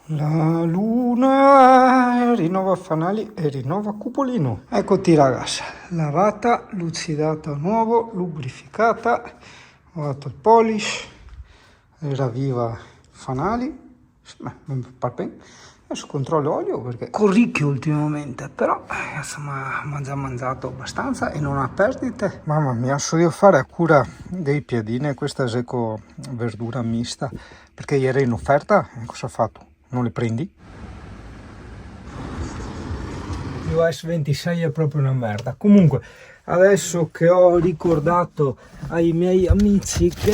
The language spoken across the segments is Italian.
La luna rinnova fanali e rinnova cupolino. Eccoti ragazzi, lavata, lucidata a nuovo, lubrificata, ho fatto il polish, ravviva i fanali, mi pare bene. Adesso controllo olio perché corricchio ultimamente, però insomma ho già mangiato abbastanza e non ha perdite. Mamma mia, so io fare a cura dei piedini questa seco verdura mista perché ieri in offerta, cosa ho fatto? Non li prendi? iOS 26 è proprio una merda. Comunque, adesso che ho ricordato ai miei amici che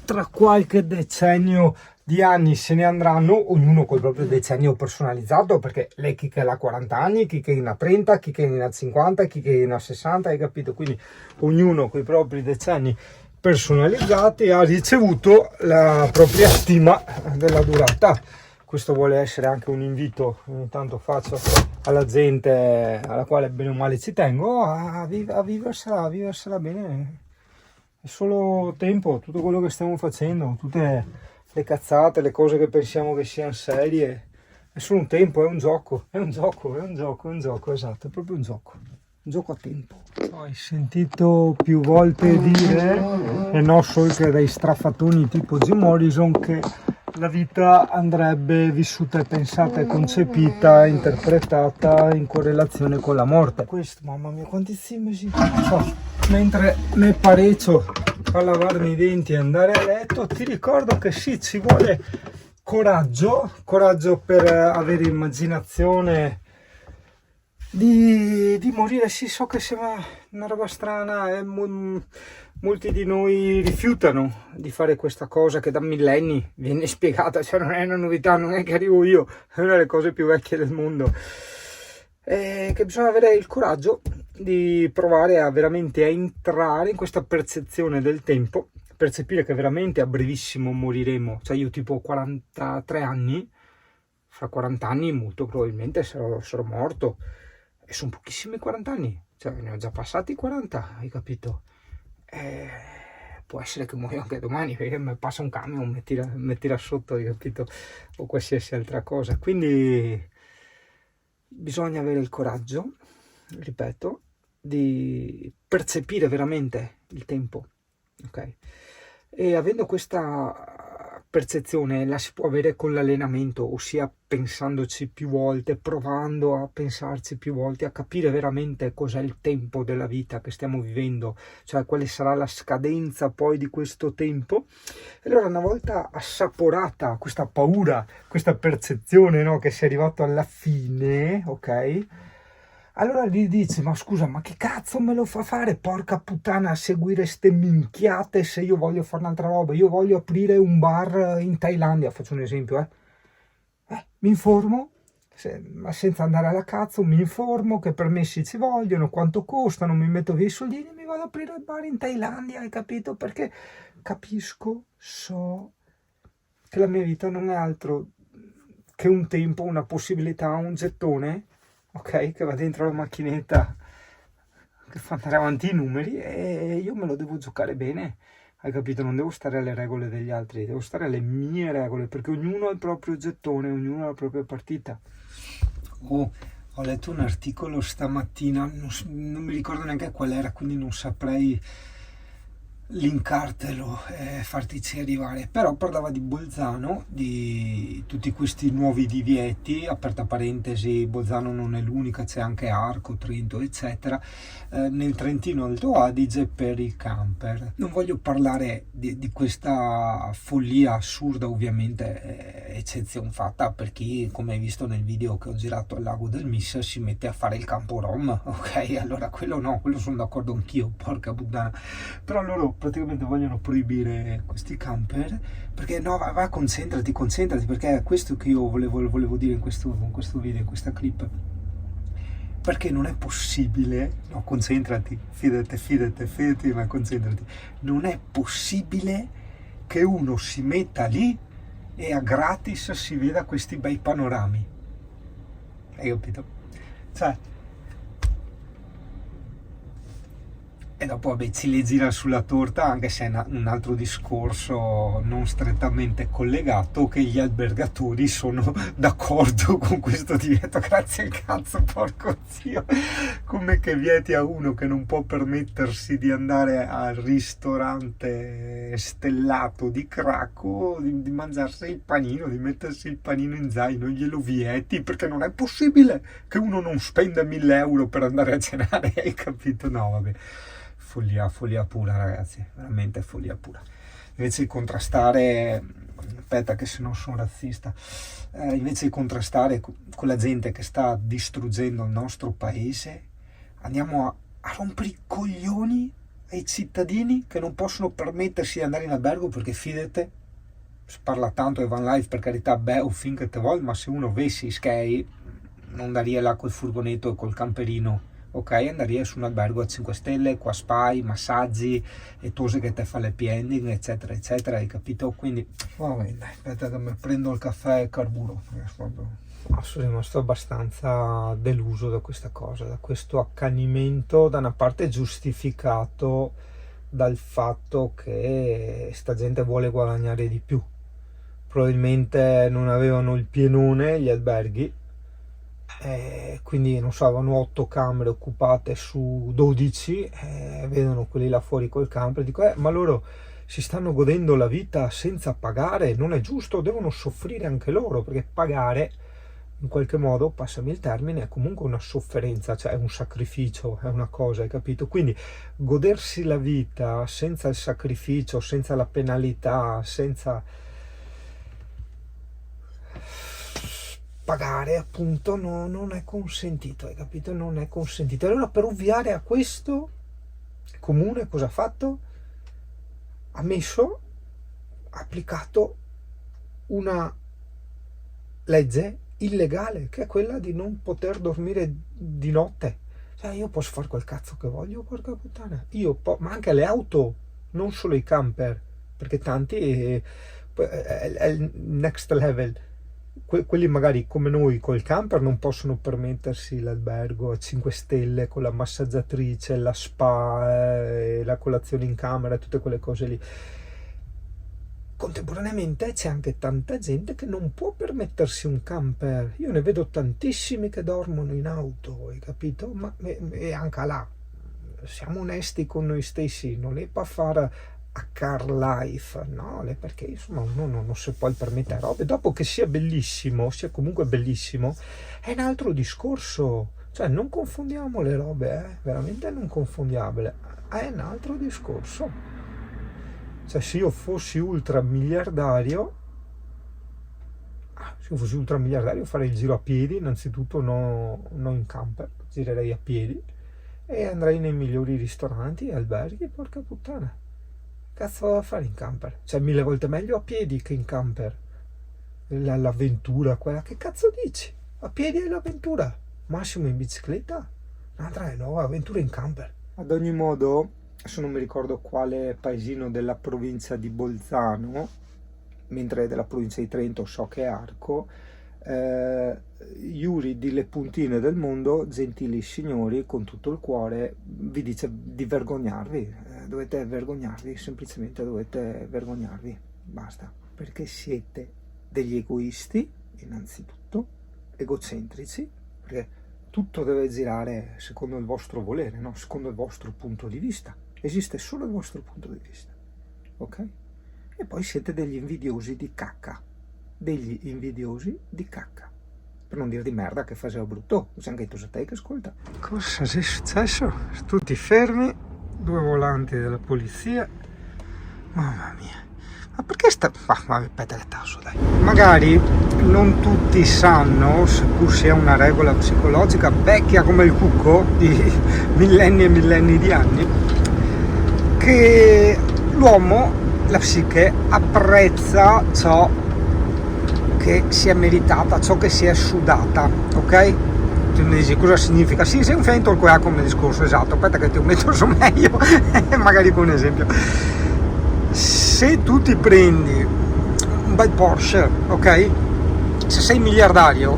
tra qualche decennio di anni se ne andranno, ognuno col proprio decennio personalizzato, perché lei chi che ha 40 anni, chi che ne ha 30, chi che ne ha 50, chi che ne ha 60, hai capito? Quindi ognuno con i propri decenni personalizzati ha ricevuto la propria stima della durata. Questo vuole essere anche un invito, ogni tanto faccio alla gente alla quale bene o male ci tengo a viversela bene. È solo tempo, tutto quello che stiamo facendo, tutte le cazzate, le cose che pensiamo che siano serie, è solo un tempo, è un gioco, esatto, è proprio un gioco a tempo. Hai sentito più volte dire, e non solo che dai straffatoni tipo Jim Morrison, che la vita andrebbe vissuta e pensata e concepita, interpretata in correlazione con la morte. Questo, mamma mia, quanti simesi. Mentre me parecchio a lavarmi i denti e andare a letto, ti ricordo che sì, ci vuole coraggio per avere immaginazione di morire. Sì, so che sembra una roba strana e molti di noi rifiutano di fare questa cosa che da millenni viene spiegata, cioè non è una novità, non è che arrivo io, è una delle cose più vecchie del mondo, che bisogna avere il coraggio di provare a veramente entrare in questa percezione del tempo, percepire che veramente a brevissimo moriremo. Cioè io tipo 43 anni, fra 40 anni molto probabilmente sarò morto, e sono pochissimi 40 anni, cioè ne ho già passati 40, hai capito? Può essere che muoio anche domani perché mi passa un camion, mi tira sotto, hai capito? O qualsiasi altra cosa. Quindi bisogna avere il coraggio, ripeto, di percepire veramente il tempo, ok? E avendo questa percezione la si può avere con l'allenamento, ossia pensandoci più volte, provando a pensarci più volte, a capire veramente cos'è il tempo della vita che stiamo vivendo, cioè quale sarà la scadenza poi di questo tempo. E allora una volta assaporata questa paura, questa percezione, no, che sei arrivato alla fine, ok? Allora gli dici, ma scusa, ma che cazzo me lo fa fare, porca puttana, a seguire ste minchiate se io voglio fare un'altra roba? Io voglio aprire un bar in Thailandia, faccio un esempio, mi informo, ma senza andare alla cazzo, mi informo che permessi ci vogliono, quanto costano, mi metto via i soldini e mi vado ad aprire il bar in Thailandia, hai capito? Perché capisco, so che la mia vita non è altro che un tempo, una possibilità, un gettone, ok, che va dentro la macchinetta che fa andare avanti i numeri e io me lo devo giocare bene, hai capito? Non devo stare alle regole degli altri, devo stare alle mie regole, perché ognuno ha il proprio gettone, ognuno ha la propria partita. Ho letto un articolo stamattina, non mi ricordo neanche qual era, quindi non saprei linkartelo e fartici arrivare, però parlava di Bolzano, di tutti questi nuovi divieti, aperta parentesi, Bolzano non è l'unica, c'è anche Arco, Trento eccetera, nel Trentino Alto Adige per i camper. Non voglio parlare di questa follia assurda, ovviamente eccezione fatta per chi, come hai visto nel video che ho girato al lago del Mis, si mette a fare il campo rom, ok? Allora quello no, quello sono d'accordo anch'io, porca puttana, però loro praticamente vogliono proibire questi camper perché no, va concentrati, perché è questo che io volevo dire in questo video, in questa clip, perché non è possibile, no, concentrati, fidati, ma concentrati, non è possibile che uno si metta lì e a gratis si veda questi bei panorami, hai capito? Cioè E dopo, vabbè, ciliegina sulla torta, anche se è un altro discorso non strettamente collegato, che gli albergatori sono d'accordo con questo divieto. Grazie al cazzo, porco zio! Come che vieti a uno che non può permettersi di andare al ristorante stellato di Cracco, di mangiarsi il panino, di mettersi il panino in zaino, glielo vieti, perché non è possibile che uno non spenda 1.000 euro per andare a cenare, hai capito? No, vabbè. Follia pura, ragazzi, veramente follia pura. Invece di contrastare, aspetta che se no sono razzista, invece di contrastare con la gente che sta distruggendo il nostro paese, andiamo a rompere i coglioni ai cittadini che non possono permettersi di andare in albergo, perché fidate, si parla tanto di van life, per carità, o finché te vuoi, ma se uno avessi skate non daria là col furgonetto e col camperino, ok, andaria su un albergo a 5 stelle, qua spai, massaggi e cose che te fa le pending, eccetera eccetera, hai capito? Quindi vabbè, dai, aspetta che mi prendo il caffè e carburo. Sono rimasto abbastanza deluso da questa cosa, da questo accanimento, da una parte giustificato dal fatto che sta gente vuole guadagnare di più. Probabilmente non avevano il pienone gli alberghi, quindi non so, avevano 8 camere occupate su 12, vedono quelli là fuori col camper, dico ma loro si stanno godendo la vita senza pagare, non è giusto, devono soffrire anche loro, perché pagare in qualche modo, passami il termine, è comunque una sofferenza, cioè è un sacrificio, è una cosa, hai capito? Quindi godersi la vita senza il sacrificio, senza la penalità, senza pagare, appunto, non è consentito, hai capito? Non è consentito. Allora, per ovviare a questo, il comune cosa ha fatto? Ha applicato una legge illegale, che è quella di non poter dormire di notte. Cioè, io posso fare quel cazzo che voglio, porca puttana. Ma anche le auto, non solo i camper, perché tanti è il next level. Quelli magari come noi col camper non possono permettersi l'albergo a 5 stelle con la massaggiatrice, la spa, la colazione in camera, tutte quelle cose lì. Contemporaneamente c'è anche tanta gente che non può permettersi un camper. Io ne vedo tantissimi che dormono in auto, hai capito? Ma e anche là, siamo onesti con noi stessi, non è per fare a car life, no, perché insomma uno non si può permettere robe. Dopo che sia bellissimo, sia comunque bellissimo, è un altro discorso. Cioè, non confondiamo le robe, veramente non confondiamole, è un altro discorso. Cioè, se io fossi ultramiliardario, farei il giro a piedi, innanzitutto non in camper, girerei a piedi e andrei nei migliori ristoranti e alberghi, porca puttana. Cazzo vado a fare in camper? Cioè, 1000 volte meglio a piedi che in camper. L'avventura quella, che cazzo dici? A piedi è l'avventura, massimo in bicicletta, un'altra è nuova avventura in camper. Ad ogni modo, adesso non mi ricordo quale paesino della provincia di Bolzano, mentre della provincia di Trento so che è Arco, Iuri di Le Puntine del Mondo, gentili signori, con tutto il cuore, vi dice di vergognarvi, dovete vergognarvi, semplicemente dovete vergognarvi, basta, perché siete degli egoisti, innanzitutto, egocentrici, perché tutto deve girare secondo il vostro volere, no? Secondo il vostro punto di vista, esiste solo il vostro punto di vista, ok? E poi siete degli invidiosi di cacca, per non dire di merda, che faceva brutto, c'è anche tu te che ascolta. Cosa è successo? Tutti fermi, 2 volanti della polizia, mamma mia, ma perché aspetta che tasso, dai. Magari non tutti sanno, seppur sia una regola psicologica vecchia come il cucco, di millenni e millenni di anni, che l'uomo, la psiche, apprezza ciò che si è meritata, ciò che si è sudata, ok? Tu mi dici cosa significa? Sì, sei un fento qua come discorso, esatto, aspetta che ti ho messo su meglio, magari con un esempio. Se tu ti prendi un bel Porsche, ok? Se sei miliardario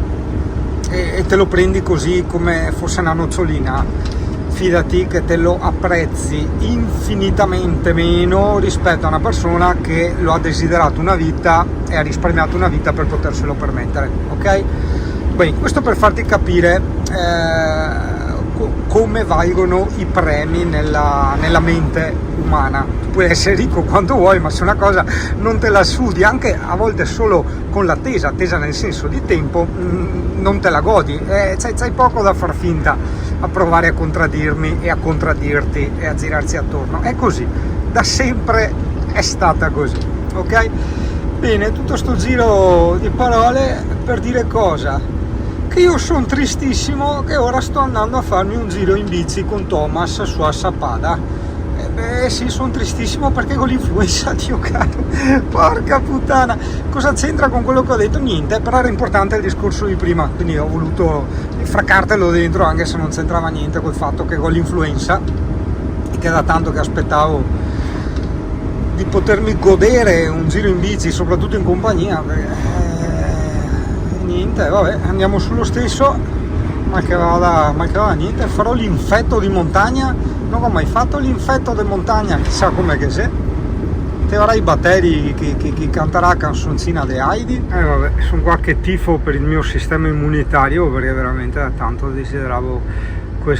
e te lo prendi così come fosse una nocciolina, fidati che te lo apprezzi infinitamente meno rispetto a una persona che lo ha desiderato una vita e ha risparmiato una vita per poterselo permettere, ok? Beh, questo per farti capire come valgono i premi nella mente umana. Tu puoi essere ricco quanto vuoi, ma se una cosa non te la sudi, anche a volte solo con l'attesa nel senso di tempo, non te la godi, c'hai poco da far finta a provare a contraddirmi e a contraddirti e a girarsi attorno. È così, da sempre è stata così, ok? Bene, tutto sto giro di parole per dire cosa? Che io sono tristissimo che ora sto andando a farmi un giro in bici con Thomas su Assapada. Sì, sono tristissimo perché con l'influenza, Dio caro, porca puttana, cosa c'entra con quello che ho detto? Niente, però era importante il discorso di prima, quindi ho voluto fraccartelo dentro, anche se non c'entrava niente col fatto che con l'influenza, e che da tanto che aspettavo di potermi godere un giro in bici, soprattutto in compagnia, niente, vabbè, andiamo sullo stesso, ma che vada niente. Farò l'infetto di montagna, non ho mai fatto l'infetto di montagna, chissà com'è che sei. Te avrai i batteri che canterà canzoncina de Heidi. Vabbè, sono qua che tifo per il mio sistema immunitario, perché veramente da tanto desideravo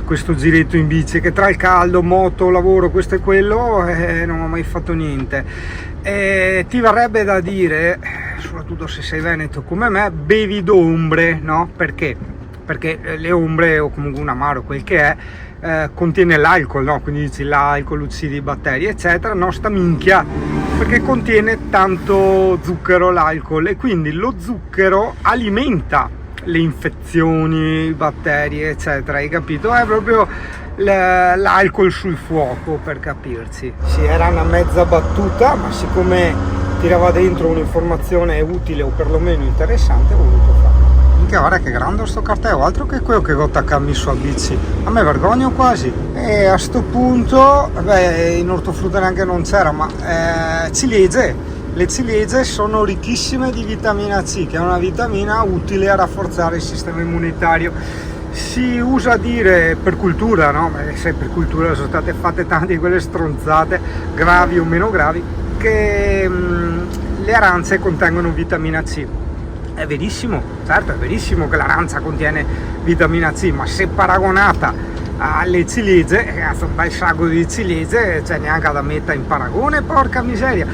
questo giretto in bici, che tra il caldo, moto, lavoro, questo e quello, non ho mai fatto niente. Ti verrebbe da dire, soprattutto se sei veneto come me, bevi d'ombre, no? Perché le ombre, o comunque un amaro, quel che è, contiene l'alcol, no? Quindi dici l'alcol uccide i batteri, eccetera. No, sta minchia, perché contiene tanto zucchero l'alcol, e quindi lo zucchero alimenta le infezioni, i batteri, eccetera, hai capito? È proprio l'alcol sul fuoco, per capirci. Sì, era una mezza battuta, ma siccome tirava dentro un'informazione utile o perlomeno interessante, ho voluto farlo. Minchia, guarda che grande sto cartello, altro che quello che ho attaccato a bici, a me vergogno quasi. E a sto punto, beh, in ortofrutta neanche non c'era, ma ciliegie. Le ciliegie sono ricchissime di vitamina C, che è una vitamina utile a rafforzare il sistema immunitario. Si usa dire per cultura, no? Se per cultura sono state fatte tante di quelle stronzate, gravi o meno gravi, che le arance contengono vitamina C. È verissimo, certo, è verissimo che l'arancia contiene vitamina C, ma se paragonata alle ciliegie, cazzo, un bel sacco di ciliegie, c'è neanche da mettere in paragone, porca miseria.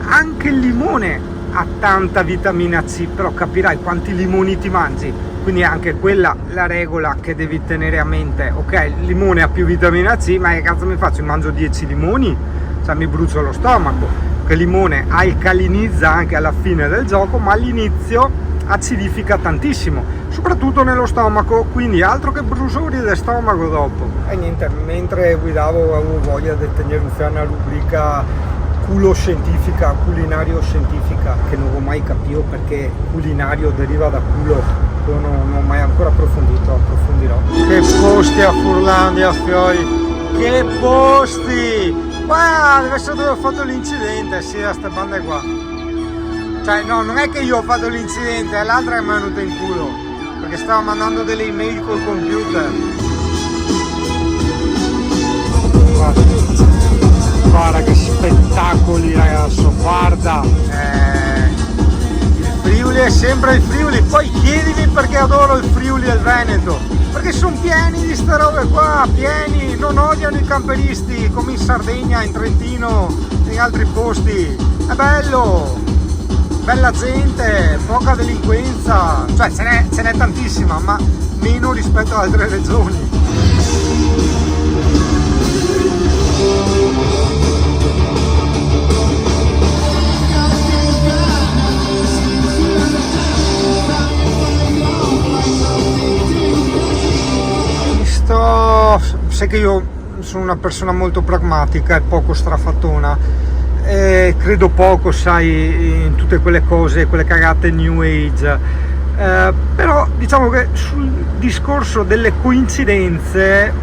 Anche il limone ha tanta vitamina C, però capirai quanti limoni ti mangi, quindi anche quella la regola che devi tenere a mente. Ok, il limone ha più vitamina C, ma che cazzo mi faccio? Mi mangio 10 limoni? Cioè mi brucio lo stomaco. Che il limone alcalinizza anche alla fine del gioco, ma all'inizio acidifica tantissimo, soprattutto nello stomaco, quindi altro che brusori del stomaco dopo. E niente, mentre guidavo avevo voglia di tenere una rubrica culo scientifica, culinario scientifica, che non ho mai capito perché culinario deriva da culo, io non ho mai ancora approfondito, approfondirò. Che posti a Furlandia, fioi, che posti! Guarda, deve essere dove ho fatto l'incidente, sì, a ste bande qua. Cioè, no, non è che io ho fatto l'incidente, è l'altra che mi è venuta in culo, perché stavo mandando delle email col computer. Guarda che spettacoli, ragazzo, guarda. Il Friuli è sempre il Friuli, poi chiedimi perché adoro il Friuli e il Veneto, perché sono pieni di ste robe qua, pieni, non odiano i camperisti come in Sardegna, in Trentino, in altri posti. È bello, bella gente, poca delinquenza, cioè ce n'è tantissima, ma meno rispetto ad altre regioni. Sai che io sono una persona molto pragmatica e poco strafattona, credo poco, sai, in tutte quelle cose, quelle cagate new age, però diciamo che sul discorso delle coincidenze,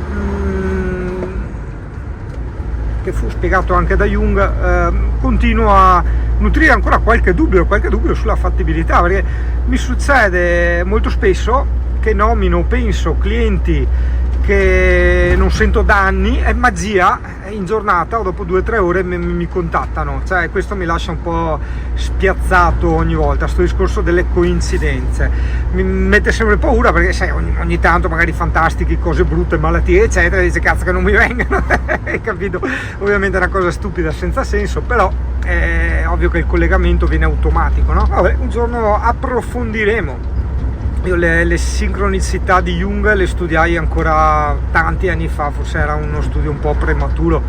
che fu spiegato anche da Jung, continuo a nutrire ancora qualche dubbio sulla fattibilità, perché mi succede molto spesso che nomino, penso, clienti che non sento da anni, è magia, in giornata o dopo 2 o 3 ore mi contattano, cioè questo mi lascia un po' spiazzato ogni volta, sto discorso delle coincidenze, mi mette sempre paura perché sai, ogni tanto magari fantastiche, cose brutte, malattie eccetera, dice cazzo che non mi vengano, hai capito? Ovviamente è una cosa stupida senza senso, però è ovvio che il collegamento viene automatico, no? Vabbè, un giorno approfondiremo. Io le sincronicità di Jung le studiai ancora tanti anni fa, forse era uno studio un po' prematuro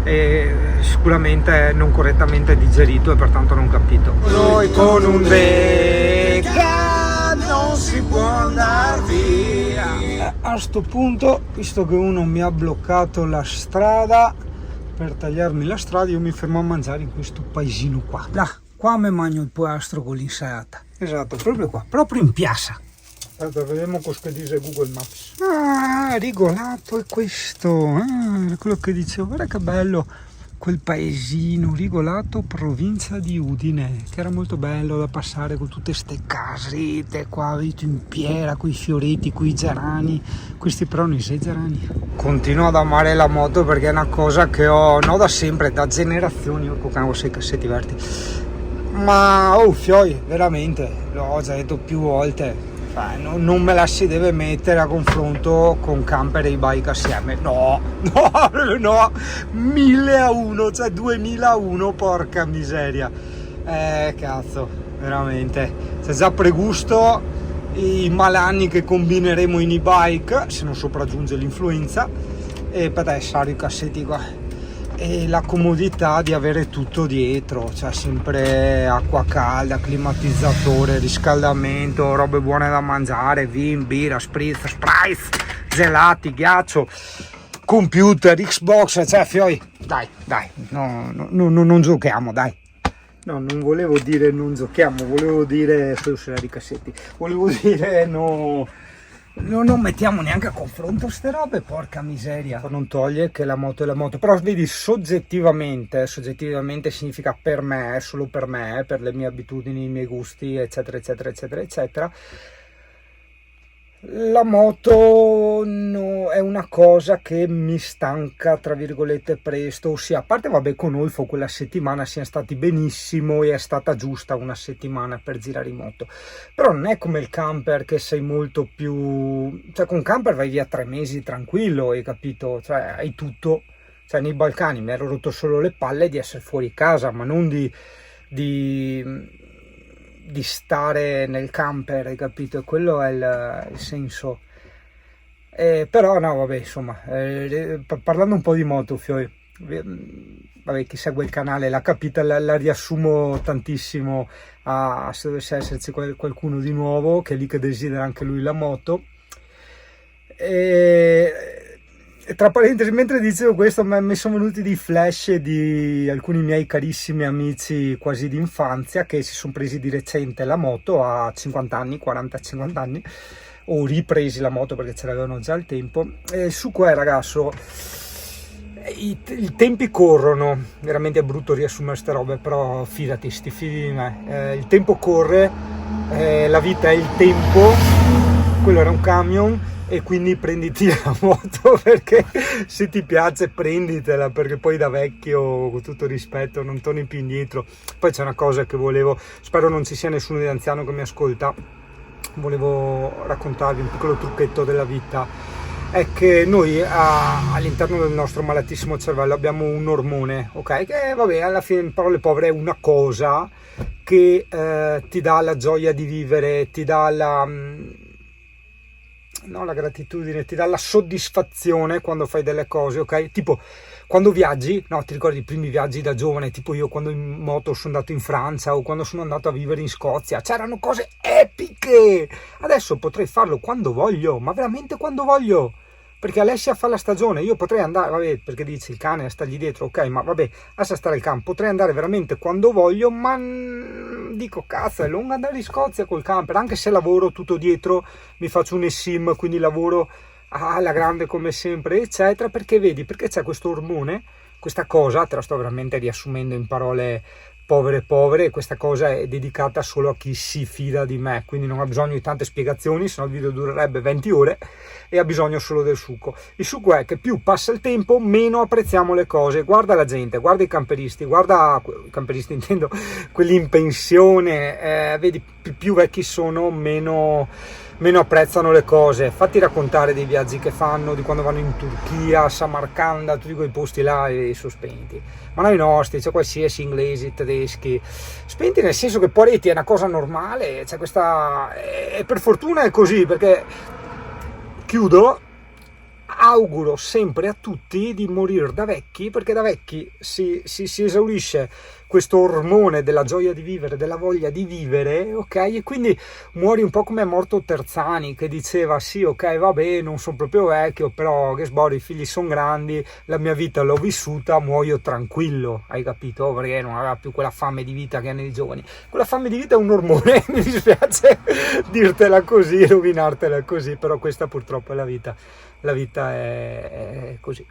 e sicuramente non correttamente digerito e pertanto non capito. Noi con un Deca non si può andare via. A sto punto, visto che uno mi ha bloccato la strada, per tagliarmi la strada io mi fermo a mangiare in questo paesino qua. Là, qua mi mangio il polastro con l'insalata. Esatto, proprio qua, proprio in piazza. Aspetta, vediamo cosa dice Google Maps. Ah, Rigolato è questo, quello che dicevo, guarda che bello quel paesino, Rigolato, provincia di Udine, che era molto bello da passare con tutte ste casette qua, vedete, in piera, con i fioretti, con i gerani, questi però non sei gerani. Continuo ad amare la moto perché è una cosa che ho, no da sempre, da generazioni, io avevo 6 cassetti verdi, ma oh fioi, veramente, l'ho già detto più volte. Non me la si deve mettere a confronto con camper e e-bike assieme, no, 1000 a 1, cioè 2000 a 1, porca miseria, cazzo, veramente, c'è già pregusto i malanni che combineremo in e-bike, se non sopraggiunge l'influenza, e per adesso i cassetti qua. E la comodità di avere tutto dietro, cioè sempre acqua calda, climatizzatore, riscaldamento, robe buone da mangiare, vin, birra, spritz, spritz, gelati, ghiaccio, computer, Xbox, cioè fioi, dai, non giochiamo, dai. No, non volevo dire non giochiamo, volevo dire, sto usando i cassetti, volevo dire no. Non mettiamo neanche a confronto ste robe, porca miseria. Non toglie che la moto è la moto, però vedi, soggettivamente significa per me, solo per me, per le mie abitudini, i miei gusti, eccetera eccetera eccetera eccetera, la moto è una cosa che mi stanca tra virgolette presto, ossia, a parte vabbè con Olfo quella settimana siamo stati benissimo e è stata giusta una settimana per girare in moto, però non è come il camper che sei molto più, cioè con camper vai via 3 mesi tranquillo, hai capito, cioè hai tutto, cioè nei Balcani mi ero rotto solo le palle di essere fuori casa, ma non di stare nel camper, hai capito? E quello è il senso. Però no, vabbè, insomma, parlando un po' di moto, Fioi, vabbè, chi segue il canale l'ha capita, la riassumo tantissimo se dovesse esserci qualcuno di nuovo che è lì che desidera anche lui la moto. E tra parentesi, mentre dicevo questo mi sono venuti dei flash di alcuni miei carissimi amici quasi di infanzia che si sono presi di recente la moto a 50 anni, 40-50 anni, o ripresi la moto perché ce l'avevano già al tempo. E su qua, ragazzo, i tempi corrono, veramente è brutto riassumere queste robe, però fidati, sti fidi di me, il tempo corre, la vita è il tempo, quello era un camion, e quindi prenditi la moto perché se ti piace prenditela, perché poi da vecchio, con tutto rispetto, non torni più indietro. Poi c'è una cosa che volevo, spero non ci sia nessuno di anziano che mi ascolta, volevo raccontarvi un piccolo trucchetto della vita. È che noi all'interno del nostro malatissimo cervello abbiamo un ormone, ok? Che vabbè, alla fine in parole povere è una cosa che ti dà la gioia di vivere, ti dà la gratitudine, ti dà la soddisfazione quando fai delle cose, ok? Tipo quando viaggi, no, ti ricordi i primi viaggi da giovane, tipo io quando in moto sono andato in Francia o quando sono andato a vivere in Scozia, c'erano cose epiche. Adesso potrei farlo quando voglio, ma veramente quando voglio, perché Alessia fa la stagione, io potrei andare, vabbè, perché dici il cane sta lì dietro, ok, ma vabbè, lascia stare il campo, potrei andare veramente quando voglio, ma dico cazzo, è lungo andare in Scozia col camper, anche se lavoro tutto dietro, mi faccio un eSIM, quindi lavoro alla grande come sempre, eccetera, perché vedi, perché c'è questo ormone, questa cosa, te la sto veramente riassumendo in parole povere, questa cosa è dedicata solo a chi si fida di me, quindi non ha bisogno di tante spiegazioni, se no il video durerebbe 20 ore e ha bisogno solo del succo. Il succo è che più passa il tempo meno apprezziamo le cose. Guarda la gente, guarda i camperisti, intendo quelli in pensione, vedi, più vecchi sono, meno apprezzano le cose. Fatti raccontare dei viaggi che fanno, di quando vanno in Turchia, Samarcanda, tutti quei posti là, e sono spenti. Ma noi nostri, cioè qualsiasi, inglesi, tedeschi, spenti nel senso che Poretti è una cosa normale, cioè questa, e per fortuna è così, perché chiudo, auguro sempre a tutti di morire da vecchi, perché da vecchi si esaurisce questo ormone della gioia di vivere, della voglia di vivere, ok? E quindi muori un po' come è morto Terzani, che diceva sì, ok, vabbè, non sono proprio vecchio, però che sboro, i figli sono grandi, la mia vita l'ho vissuta, muoio tranquillo, hai capito? Perché non aveva più quella fame di vita che hanno i giovani. Quella fame di vita è un ormone, mi dispiace dirtela così, rovinartela così, però questa purtroppo è la vita. La vita è così.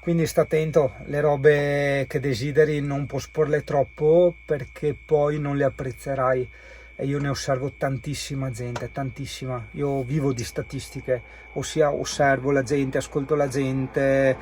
Quindi sta attento, le robe che desideri non posporle troppo, perché poi non le apprezzerai. E io ne osservo tantissima gente, tantissima. Io vivo di statistiche, ossia osservo la gente, ascolto la gente,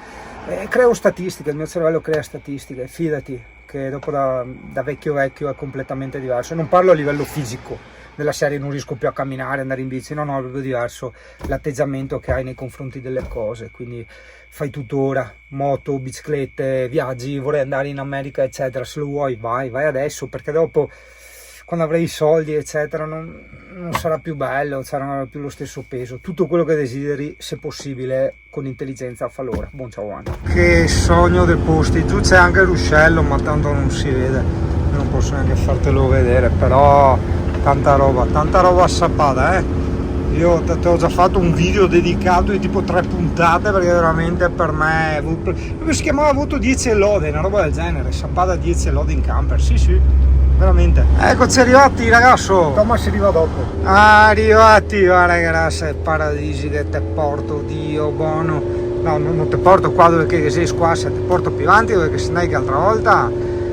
creo statistiche, il mio cervello crea statistiche. Fidati che dopo da vecchio è completamente diverso. Non parlo a livello fisico, della serie non riesco più a camminare, andare in bici, no, è proprio diverso l'atteggiamento che hai nei confronti delle cose. Quindi fai tutto ora, moto, biciclette, viaggi, vorrei andare in America eccetera, se lo vuoi vai adesso, perché dopo, quando avrai i soldi eccetera, non sarà più bello, sarà più lo stesso peso. Tutto quello che desideri, se possibile, con intelligenza fa l'ora. Buon ciao Anni. Che sogno dei posti, giù c'è anche l'uscello, ma tanto non si vede, non posso neanche fartelo vedere, però tanta roba a Sappada, Io ti ho già fatto un video dedicato di tipo 3 puntate, perché veramente per me si chiamava Voto 10 e lode, una roba del genere, Sappada 10 e lode in camper, sì, veramente. Eccoci arrivati ragazzo. Thomas arriva dopo. Arrivati, guarda che ragazzi, paradisi che te porto, Dio buono. No, non ti porto qua dove che sei squassa, ti porto più avanti dove che sei che altra volta.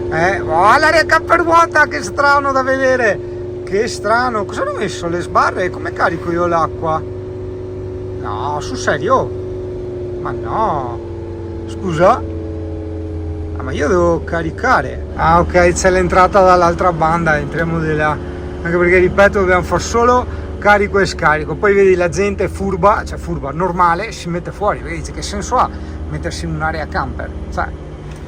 L'aria camper vuota, che strano da vedere. Che strano, cosa hanno messo le sbarre? Come carico io l'acqua? No, sul serio? Ma no, scusa? Ma io devo caricare. Ah ok, c'è l'entrata dall'altra banda, entriamo di là. Anche perché, ripeto, dobbiamo fare solo carico e scarico. Poi vedi la gente furba, cioè furba, normale, si mette fuori. Vedi, che senso ha mettersi in un'area camper? Cioè,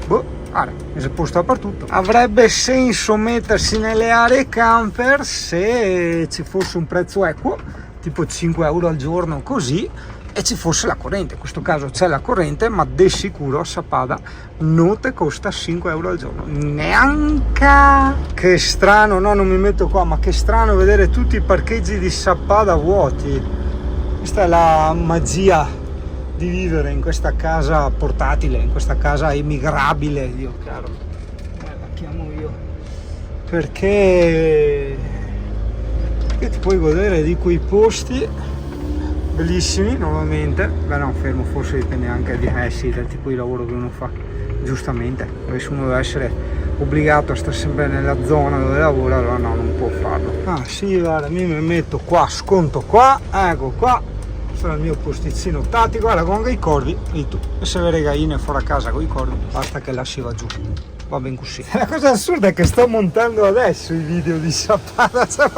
guarda, mi si posta dappertutto. Avrebbe senso mettersi nelle aree camper se ci fosse un prezzo equo, tipo 5 euro al giorno, così, e ci fosse la corrente. In questo caso c'è la corrente, ma di sicuro a Sappada non ti costa 5 euro al giorno, neanche. Che strano, no, non mi metto qua, ma che strano vedere tutti i parcheggi di Sappada vuoti. Questa è la magia di vivere in questa casa portatile, in questa casa emigrabile, Dio caro, la chiamo io, perché ti puoi godere di quei posti bellissimi nuovamente. Beh no, fermo, forse dipende anche dal tipo di lavoro che uno fa, giustamente. Se uno deve essere obbligato a stare sempre nella zona dove lavora, allora no, non può farlo. Ah sì, guarda, mi metto qua, sconto qua, ecco qua, questo è il mio posticino tattico, guarda, con i corvi, e tu, e se vede galline fuori a casa con i corvi, basta che lasci va giù. Va ben così. La cosa assurda è che sto montando adesso i video di Sappada, cioè,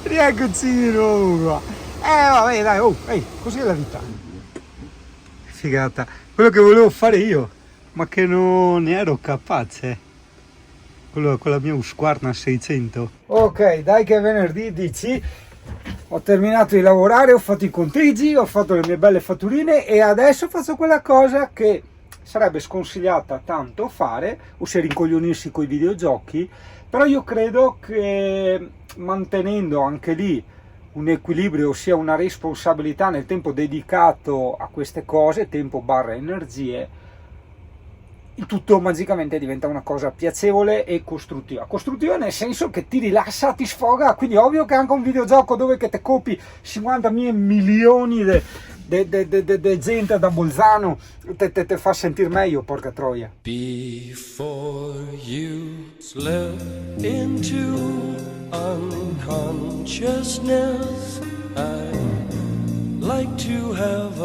rieccoci di nuovo qua. Vabbè dai, così è la vita. Figata. Quello che volevo fare io, ma che non ne ero capace. Quello con la mia Husqvarna 600. Ok, dai che è venerdì, dici. Ho terminato di lavorare, ho fatto i conteggi, ho fatto le mie belle fatturine e adesso faccio quella cosa che sarebbe sconsigliata tanto fare, ossia rincoglionirsi coi videogiochi, però io credo che mantenendo anche lì un equilibrio, ossia una responsabilità nel tempo dedicato a queste cose, tempo barra energie, il tutto magicamente diventa una cosa piacevole e costruttiva. Costruttiva nel senso che ti rilassa, ti sfoga, quindi ovvio che anche un videogioco dove che te copi 50.000 milioni di gente da Bolzano te fa sentire meglio, porca troia. Before you slip into unconsciousness, I'd like to have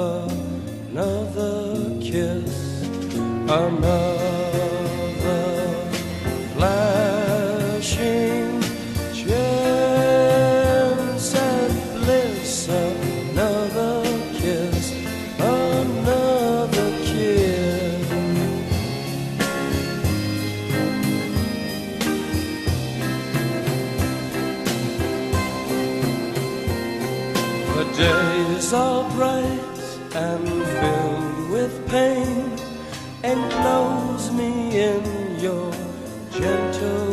another kiss. Another flashing chance at bliss, another kiss, another kiss. The days are bright and filled with pain. Enclose me in your gentle